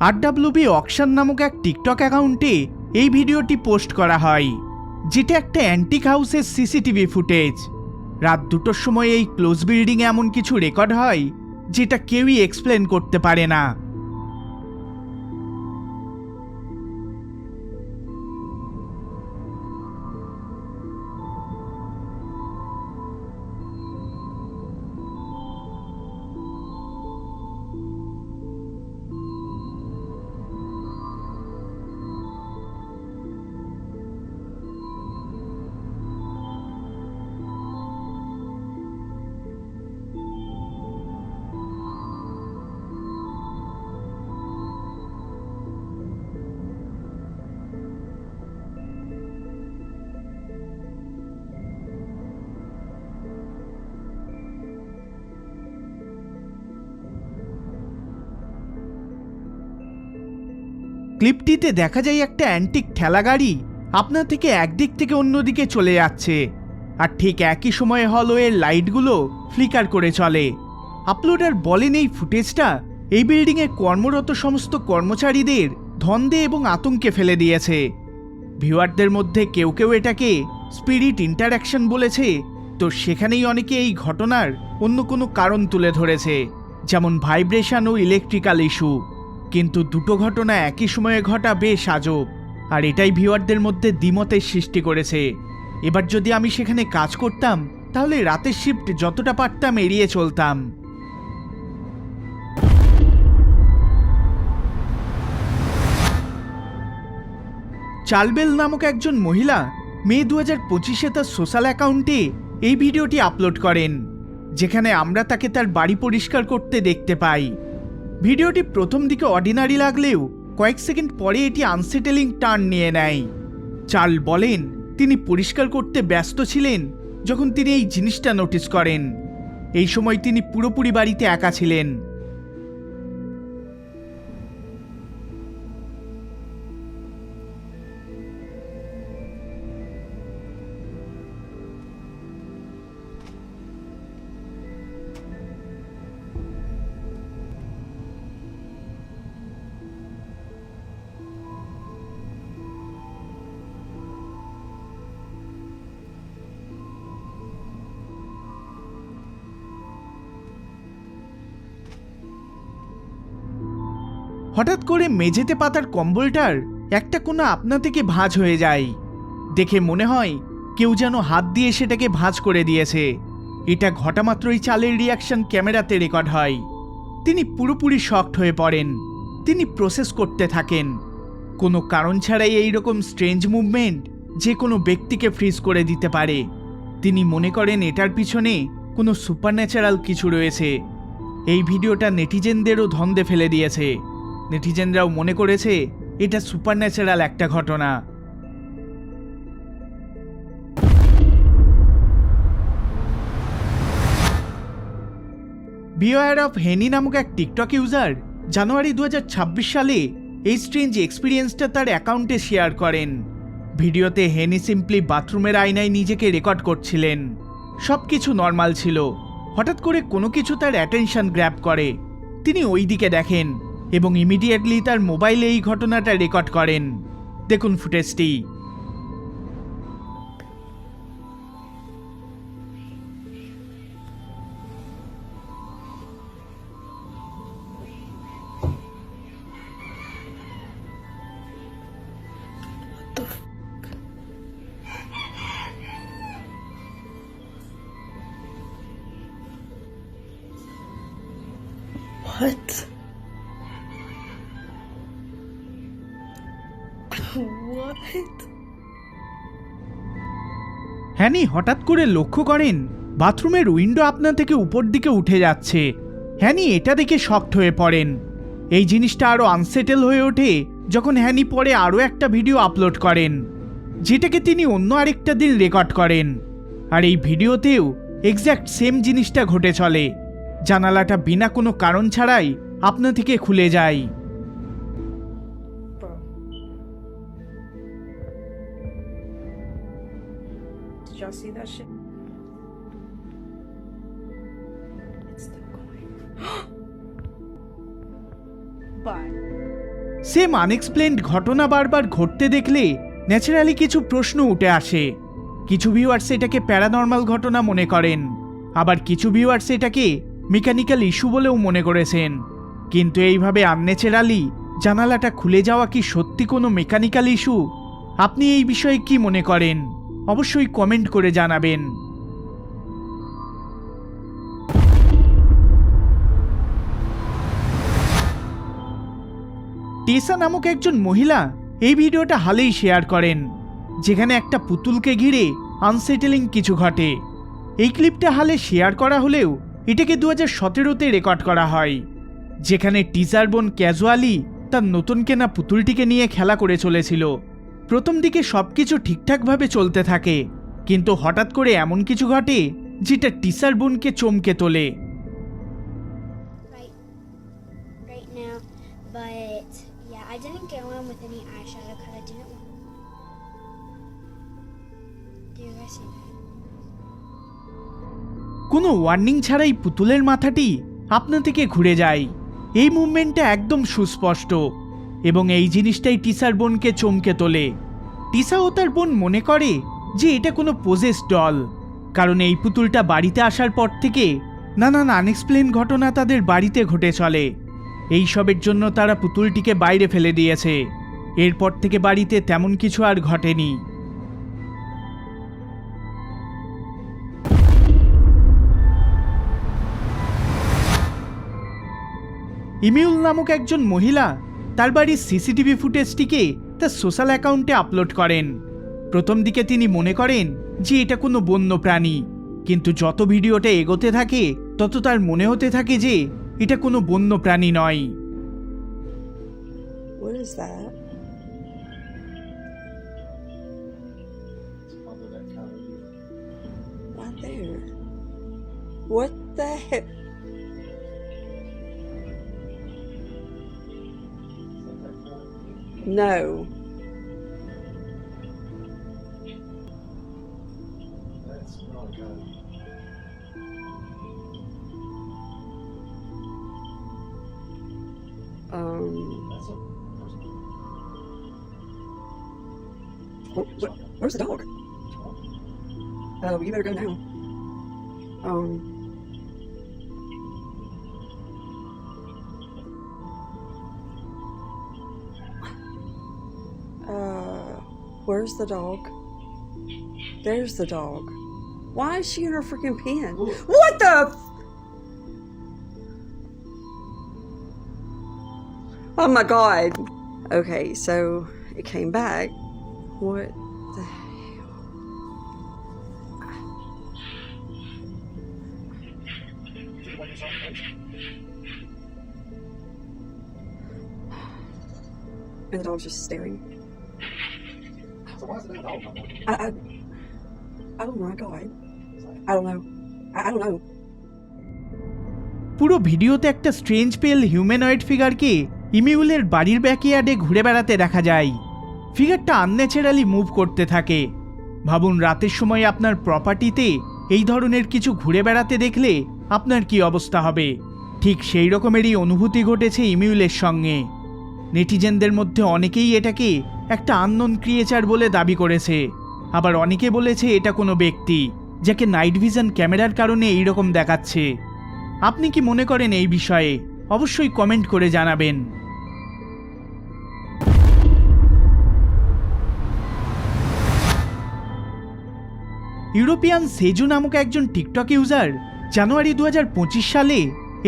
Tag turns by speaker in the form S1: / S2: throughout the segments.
S1: RWB auction নামক এক TikTok অ্যাকাউন্টে এই ভিডিওটি পোস্ট করা হয়, যেটা একটা অ্যান্টিক হাউসের সিসিটিভি ফুটেজ। রাত 2টোর সময় এই ক্লোজ বিল্ডিংয়ে এমন কিছু রেকর্ড হয় যেটা কেউই এক্সপ্লেন করতে পারে না। ক্লিপটিতে দেখা যায় একটা অ্যান্টিক ঠেলা গাড়ি আপনার থেকে একদিক থেকে অন্যদিকে চলে যাচ্ছে, আর ঠিক একই সময়ে হলওয়ের লাইটগুলো ফ্লিকার করে চলে। আপলোডার বলেন এই ফুটেজটা এই বিল্ডিংয়ে কর্মরত সমস্ত কর্মচারীদের ধন্দে এবং আতঙ্কে ফেলে দিয়েছে। ভিউয়ারদের মধ্যে কেউ কেউ এটাকে স্পিরিট ইন্টারঅ্যাকশন বলেছে, তো সেখানেই অনেকে এই ঘটনার অন্য কোনো কারণ তুলে ধরেছে, যেমন ভাইব্রেশন ও ইলেকট্রিক্যাল ইস্যু। কিন্তু দুটো ঘটনা একই সময়ে ঘটা বেশ আজব, আর এটাই ভিউয়ারদের মধ্যে দ্বিমতের সৃষ্টি করেছে। এবার যদি আমি সেখানে কাজ করতাম তাহলে রাতের শিফট যতটা পারতাম এড়িয়ে চলতাম। চালবেল নামক একজন মহিলা মে 2025-এ তার সোশ্যাল অ্যাকাউন্টে এই ভিডিওটি আপলোড করেন, যেখানে আমরা তাকে তার বাড়ি পরিষ্কার করতে দেখতে পাই। ভিডিওটি প্রথম দিকে অর্ডিনারি লাগলেও কয়েক সেকেন্ড পরে এটি আনসেটেলিং টার্ন নিয়ে নেয়। চার্ল বলেন তিনি পরিষ্কার করতে ব্যস্ত ছিলেন যখন তিনি এই জিনিসটা নোটিস করেন। এই সময় তিনি পুরোপুরি বাড়িতে একা ছিলেন। হঠাৎ করে মেঝেতে পাতার কম্বলটার একটা কোণা আপনা থেকে ভাঁজ হয়ে যায়। দেখে মনে হয় কেউ যেন হাত দিয়ে সেটাকে ভাঁজ করে দিয়েছে। এটা ঘটা মাত্রই চালের রিয়াকশন ক্যামেরাতে রেকর্ড হয়। তিনি পুরোপুরি শকড হয়ে পড়েন। তিনি প্রসেস করতে থাকেন। কোনো কারণ ছাড়াই এইরকম স্ট্রেঞ্জ মুভমেন্ট যে কোনো ব্যক্তিকে ফ্রিজ করে দিতে পারে। তিনি মনে করেন এটার পিছনে কোনো সুপারন্যাচারাল কিছু রয়েছে। এই ভিডিওটা নেটিজেনদেরও ধন্দে ফেলে দিয়েছে। নেটিজেনরাও মনে করেছে এটা সুপারন্যাচারাল একটা ঘটনা। বিওয়্যার অফ হেনি নামক এক টিকটক ইউজার জানুয়ারি 2026 সালে এই স্ট্রেঞ্জ এক্সপিরিয়েন্সটা তার অ্যাকাউন্টে শেয়ার করেন। ভিডিওতে হেনি সিম্পলি বাথরুমের আয়নায় নিজেকে রেকর্ড করছিলেন। সব কিছু নর্মাল ছিল। হঠাৎ করে কোনো কিছু তার অ্যাটেনশন গ্র্যাব করে। তিনি ওই দিকে দেখেন এবং ইমিডিয়েটলি তার মোবাইলে এই ঘটনাটা রেকর্ড করেন। দেখুন ফুটেজটি।
S2: What? What?
S1: হ্যানি হঠাৎ করে লক্ষ্য করেন বাথরুমের উইন্ডো আপনা থেকে উপর দিকে উঠে যাচ্ছে। হ্যানি এটা দেখে শকড হয়ে পড়েন। এই জিনিসটা আরও আনসেটেল হয়ে ওঠে যখন হ্যানি পরে আরও একটা ভিডিও আপলোড করেন, যেটাকে তিনি অন্য আরেকটা দিন রেকর্ড করেন। আর এই ভিডিওতেও এক্স্যাক্ট সেম জিনিসটা ঘটে চলে। জানালাটা বিনা কোনো কারণ ছাড়াই আপনা থেকে খুলে যায়।
S2: Bro. Did y'all see that shit? It's still going. Bye.
S1: Same unexplained ঘটনা বারবার ঘটতে দেখলে ন্যাচারালি কিছু প্রশ্ন উঠে আসে। কিছু ভিউয়ার্স এটাকে প্যারানর্মাল ঘটনা মনে করেন, আবার কিছু ভিউয়ার্স এটাকে মেকানিক্যাল ইস্যু বলেও মনে করেছেন। কিন্তু এইভাবে আনন্যাচারালি জানালাটা খুলে যাওয়া কি সত্যি কোনো মেকানিক্যাল ইস্যু? আপনি এই বিষয়ে কি মনে করেন অবশ্যই কমেন্ট করে জানাবেন। টেসা নামক একজন মহিলা এই ভিডিওটা হালেই শেয়ার করেন, যেখানে একটা পুতুলকে ঘিরে আনসেটেলিং কিছু ঘটে। এই ক্লিপটা হালে শেয়ার করা হলেও এটাকে 2017-তে রেকর্ড করা হয়, যেখানে টিসার বোন ক্যাজুয়ালি তার নতুন কেনা পুতুলটিকে নিয়ে খেলা করে চলেছিল। প্রথম দিকে সবকিছু ঠিকঠাকভাবে চলতে থাকে, কিন্তু হঠাৎ করে এমন কিছু ঘটে যেটা টিসার বোনকে চমকে তোলে।
S3: right now, but yeah, I didn't go in with any eyeshadow because I didn't want. Do you guys see that?
S1: কোনো ওয়ার্নিং ছাড়াই পুতুলের মাথাটি আপনা থেকে ঘুরে যায়। এই মুভমেন্টটা একদম সুস্পষ্ট এবং এই জিনিসটাই টিসার বোনকে চমকে তোলে। টিসা ও তার বোন মনে করে যে এটা কোনো পোজেস ডল, কারণ এই পুতুলটা বাড়িতে আসার পর থেকে নানান আনএক্সপ্লেন ঘটনা তাদের বাড়িতে ঘটে চলে। এই সবের জন্য তারা পুতুলটিকে বাইরে ফেলে দিয়েছে। এরপর থেকে বাড়িতে তেমন কিছু আর ঘটেনি। ইমিউল নামক একজন মহিলা তার বাড়ির সিসিটিভি ফুটেজটিকে তার সোশ্যাল অ্যাকাউন্টে আপলোড করেন। প্রথম দিকে তিনি মনে করেন যে এটা কোনো বন্য প্রাণী, কিন্তু যত ভিডিওটা এগোতে থাকে তত তার মনে হতে থাকে যে এটা কোনো বন্য প্রাণী নয়।
S2: What is that? Not there. What the heck? No.
S4: That's not good. That's a
S2: Where's the dog? You better go now. Where's the dog? There's the dog. Why is she in her freaking pen? What the? Oh my god. Okay, so it came back. What the hell? And the dog's just staring.
S4: So why is it dog?
S2: Oh my god. I don't know. I don't know.
S1: পুরো ভিডিওতে একটা strange পেল humanoid ফিগারকে ইমিউলের বাড়ির ব্যাকইয়ার্ডে ঘুরে বেড়াতে দেখা যায়। ফিগারটা unnaturally move করতে থাকে। ভাবুন, রাতের সময় আপনার প্রপার্টিতে এই ধরনের কিছু ঘুরে বেড়াতে দেখলে আপনার কি অবস্থা হবে। ঠিক সেই রকমেরই অনুভূতি ঘটেছে ইমিউলের সঙ্গে। নেটিজেনদের মধ্যে অনেকেই এটাকে একটা আননোন ক্রিয়েচার বলে দাবি করেছে, আবার অনেকে বলেছে এটা কোনো ব্যক্তি যাকে নাইট ভিশন ক্যামেরার কারণে এইরকম দেখাচ্ছে। আপনি কি মনে করেন এই বিষয়ে অবশ্যই কমেন্ট করে জানাবেন। ইউরোপিয়ান সেজু নামক একজন টিকটক ইউজার জানুয়ারি 2025 সালে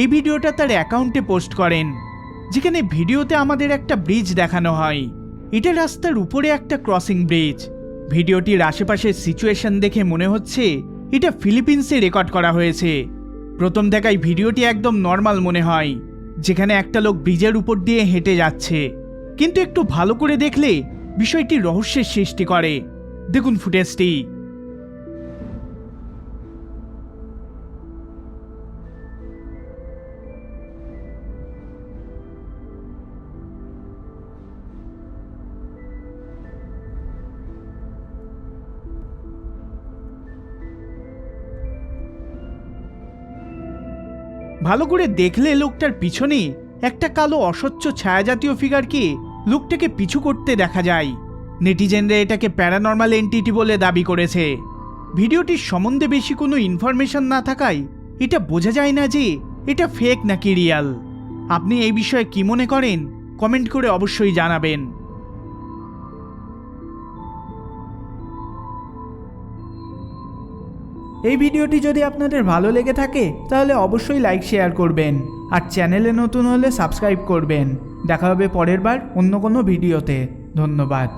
S1: এই ভিডিওটা তার অ্যাকাউন্টে পোস্ট করেন, যেখানে ভিডিওতে আমাদের একটা ব্রিজ দেখানো হয়। এটা রাস্তার উপরে একটা ক্রসিং ব্রিজ। ভিডিওটির আশেপাশের সিচুয়েশন দেখে মনে হচ্ছে এটা ফিলিপিন্সে রেকর্ড করা হয়েছে। প্রথম দেখায় ভিডিওটি একদম নর্মাল মনে হয়, যেখানে একটা লোক ব্রিজের উপর দিয়ে হেঁটে যাচ্ছে, কিন্তু একটু ভালো করে দেখলে বিষয়টি রহস্যের সৃষ্টি করে। দেখুন ফুটেজটি। ভালো করে দেখলে লোকটার পিছনে একটা কালো অস্বচ্ছ ছায়াজাতীয় ফিগারকে লোকটাকে পিছু করতে দেখা যায়। নেটিজেনরা এটাকে প্যারানর্মাল এন্টিটি বলে দাবি করেছে। ভিডিওটির সম্বন্ধে বেশি কোনো ইনফরমেশন না থাকায় এটা বোঝা যায় না যে এটা ফেক নাকি রিয়াল। আপনি এই বিষয়ে কি মনে করেন কমেন্ট করে অবশ্যই জানাবেন। এই ভিডিওটি যদি আপনাদের ভালো লেগে থাকে তাহলে অবশ্যই লাইক শেয়ার করবেন, আর চ্যানেলে নতুন হলে সাবস্ক্রাইব করবেন। দেখা হবে পরের বার অন্য কোনো ভিডিওতে। ধন্যবাদ।